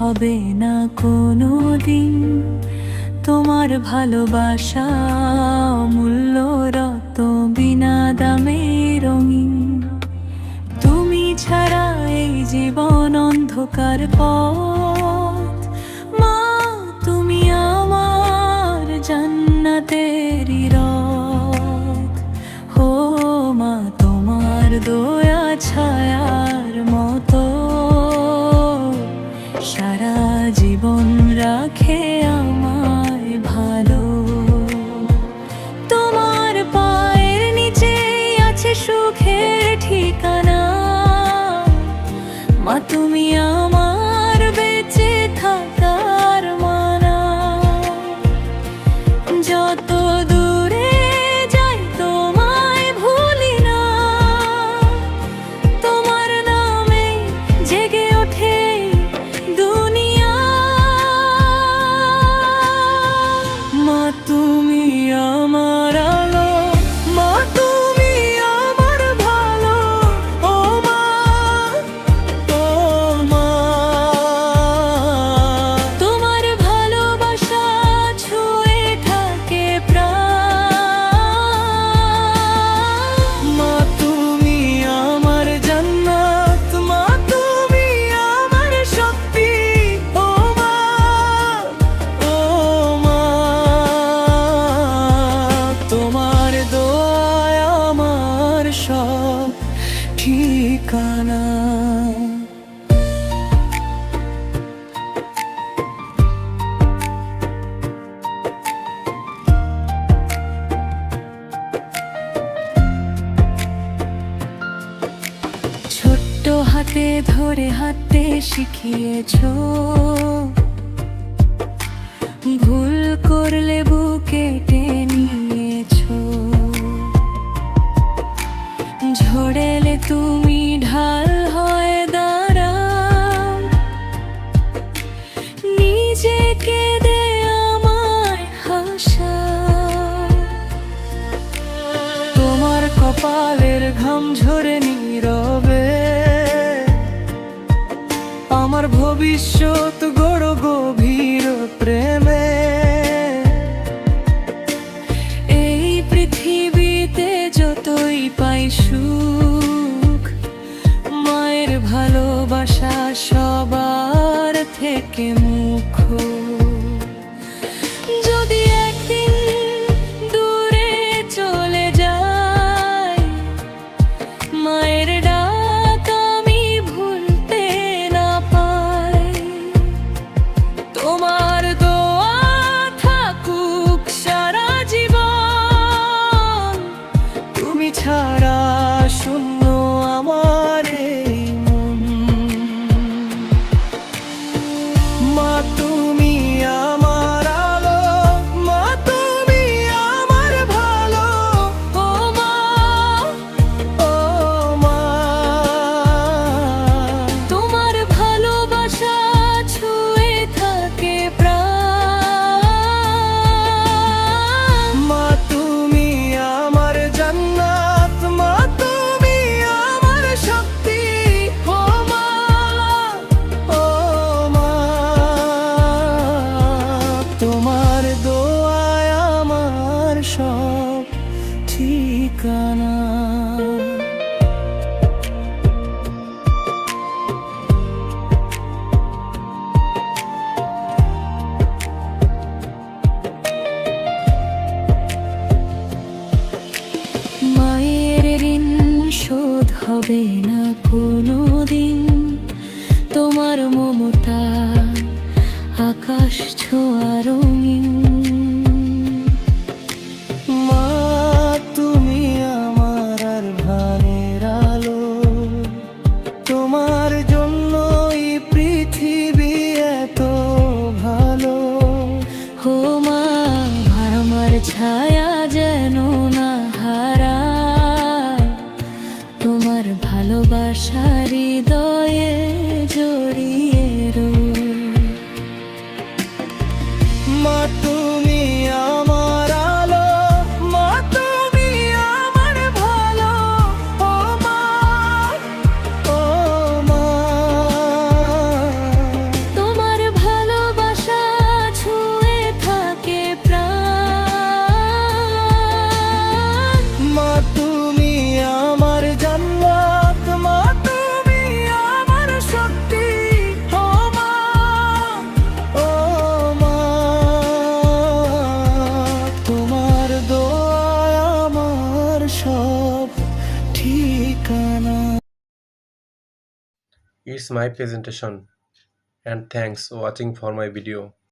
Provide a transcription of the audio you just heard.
হবে না কোনো দিন। তোমার ভালোবাসা অমূল্য রত বিনা দামে রঙিন। তুমি ছাড়া এই জীবন অন্ধকার পথ। মা তুমি আমার জান্নাতেরই রথ। ও মা তোমার দয়া ছায়ার মতো সারা জীবন রাখে আমায় ভালো। তোমার পায়ের নিচেই আছে সুখের ঠিকানা। মা তুমি আমার বেঁচে থাকার মানা। যত দূরে যাই তোমায় ভুলি না। তোমার নামে জেগে ওঠে দুনিয়া। মা তুমি আমার আলো, মা তুমি আমার ভালো। ও মা, ও মা, তোমার ভালোবাসা ছুঁয়ে থাকে প্রাণ। মা তুমি আমার জান্নাত, মা তুমি আমার শক্তি। ও মা, ও মা, তোমার দোয়ায় আমার সব ঠিকানা। ছোট্ট হাতে ধরে হাঁটতে শিখিয়েছো। ভুল করলে বুকে টেনে নিয়েছো। ঝড়েলে তুমি ঢাল হয়ে দাঁড়াও। নিজেকে দে আমায় হাসাও। তোমার কপালের ঘাম ঝরে নীরবে আমার ভবিষ্যৎ গড় গভীর প্রেমে। এই পৃথিবীতে যতই পাই সুখ, মায়ের ভালোবাসা সবার থেকে মুখ্য। যদি একদিন দূরে চলে যাই, মায়ের ডাক আমি ভুলতে না পাই। তোমার দোয়া থাকুক সারা জীবন। তুমি ছাড়া শূন্য আমার এই মন। মা তুমি আমার আলো, মা তুমি আমার ভালো। ও মা, ও মা, তোমার ভালোবাসা ছুঁয়ে থাকে প্রাণ। মা তুমি আমার জান্নাত, মা তুমি আমার শক্তি। ও মা, ও মা, তোমার দোয়ায় আমার সব ঠিকানা। মায়ের ঋণ শোধ হবে না কোনো দিন। তোমার মমতা আকাশ ছোঁয়া রঙিন। মা তুমি আমার আর ভানের আলো। তোমার জন্যই পৃথিবী এত ভালো। ও মা আমার ছায়া যেন না হারায়। তোমার ভালোবাসা হৃদয়ে জড়িয়ে রয়। মা It's my presentation and thanks watching for my video.